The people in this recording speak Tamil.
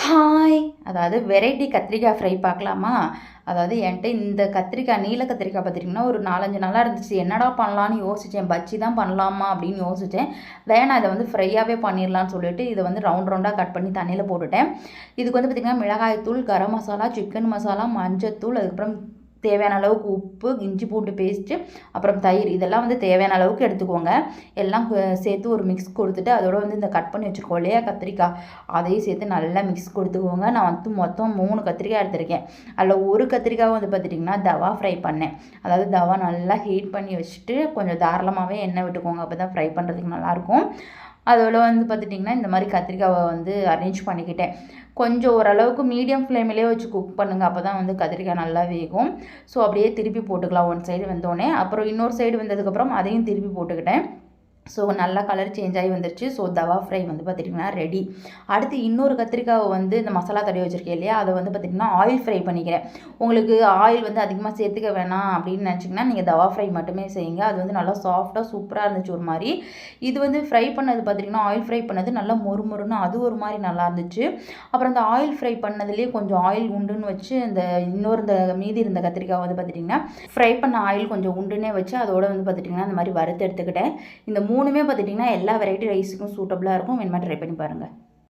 ஹாய்! அதாவது வெரைட்டி கத்திரிக்காய் ஃப்ரை பார்க்கலாமா? அதாவது என்ட்ட இந்த கத்திரிக்காய், நீல கத்திரிக்காய் பார்த்துட்டிங்கன்னா, ஒரு 4, 5 நாளா இருந்துச்சு. என்னடா பண்ணலான்னு யோசிச்சேன். பஜ்ஜி தான் பண்ணலாமா அப்படின்னு யோசிச்சேன். வேணாம் இத வந்து ஃப்ரையாவே பண்ணிரலான்னு சொல்லிட்டு, இத வந்து ரவுண்ட் ரவுண்டா கட் பண்ணி தண்ணீல போட்டுட்டேன். இதுக்கு வந்து பார்த்திங்கன்னா, மிளகாய் தூள், கரம் மசாலா, சிக்கன் மசாலா, மஞ்சத்தூள், அதுக்கப்புறம் தேவையான அளவுக்கு உப்பு, இஞ்சி பூண்டு பேஸ்ட்டு, அப்புறம் தயிர் இதெல்லாம் வந்து தேவையான அளவுக்கு எடுத்துக்கோங்க. எல்லாம் சேர்த்து ஒரு மிக்ஸ் கொடுத்துட்டு, அதோட வந்து இந்த கட் பண்ணி வச்சுருக்கோம் இல்லையா கத்திரிக்காய், அதையும் சேர்த்து நல்லா மிக்ஸ் கொடுத்துக்கோங்க. நான் வந்து மொத்தம் 3 கத்திரிக்காய் எடுத்திருக்கேன். அதில் ஒரு கத்திரிக்காய் வந்து பார்த்துட்டிங்கன்னா தவா ஃப்ரை பண்ணேன். அதாவது தவா நல்லா ஹீட் பண்ணி வச்சுட்டு கொஞ்சம் தாராளமாகவே எண்ணெய் விட்டுக்கோங்க. அப்போ தான் ஃப்ரை பண்ணுறதுக்கு நல்லாயிருக்கும். அதோட வந்து பார்த்துட்டிங்கன்னா இந்த மாதிரி கத்திரிக்காவை வந்து அரேஞ்ச் பண்ணிக்கிட்டேன். கொஞ்சம் ஓரளவுக்கு மீடியம் ஃப்ளேம்லேயே வச்சு குக் பண்ணுங்கள். அப்போ தான் வந்து கத்திரிக்காய் நல்லா வேகும். ஸோ அப்படியே திருப்பி போட்டுக்கலாம் ஒன் சைடு வெந்தோடனே. அப்புறம் இன்னொரு சைடு வெந்ததுக்கப்புறம் அதையும் திருப்பி போட்டுக்கிட்டேன். ஸோ நல்லா கலர் சேஞ்ச் ஆகி வந்துருச்சு. ஸோ தவா ஃப்ரை வந்து பார்த்திங்கன்னா ரெடி. அடுத்து இன்னொரு கத்திரிக்காவை வந்து இந்த மசாலா தடவி வச்சுருக்கேன் இல்லையா, அதை வந்து பார்த்திங்கன்னா ஆயில் ஃப்ரை பண்ணிக்கிறேன். உங்களுக்கு ஆயில் வந்து அதிகமாக சேர்த்துக்க வேணாம் அப்படின்னு நினச்சிங்கன்னா நீங்கள் தவா ஃப்ரை மட்டுமே செய்யுங்க. அது வந்து நல்லா சாஃப்டாக சூப்பராக இருந்துச்சு ஒரு மாதிரி. இது வந்து ஃப்ரை பண்ணது பார்த்திங்கன்னா ஆயில் ஃப்ரை பண்ணது நல்லா மொறுமொறுன்னு அது ஒரு மாதிரி நல்லா இருந்துச்சு. அப்புறம் இந்த ஆயில் ஃப்ரை பண்ணதுலேயே கொஞ்சம் ஆயில் உண்டுன்னு வச்சு இந்த மீதி இருந்த கத்திரிக்காய் வந்து பார்த்திங்கன்னா ஃப்ரை பண்ண ஆயில் கொஞ்சம் உண்டுன்னே வச்சு அதோட வந்து பார்த்திங்கன்னா இந்த மாதிரி வறுத்து எடுத்துக்கிட்டேன். இந்த 3மே பார்த்துட்டிங்கன்னா எல்லா வெரைட்டி ரைஸுக்கும் சூட்டபுளாக இருக்கும். வேணுமா ட்ரை பண்ணி பாருங்கள்.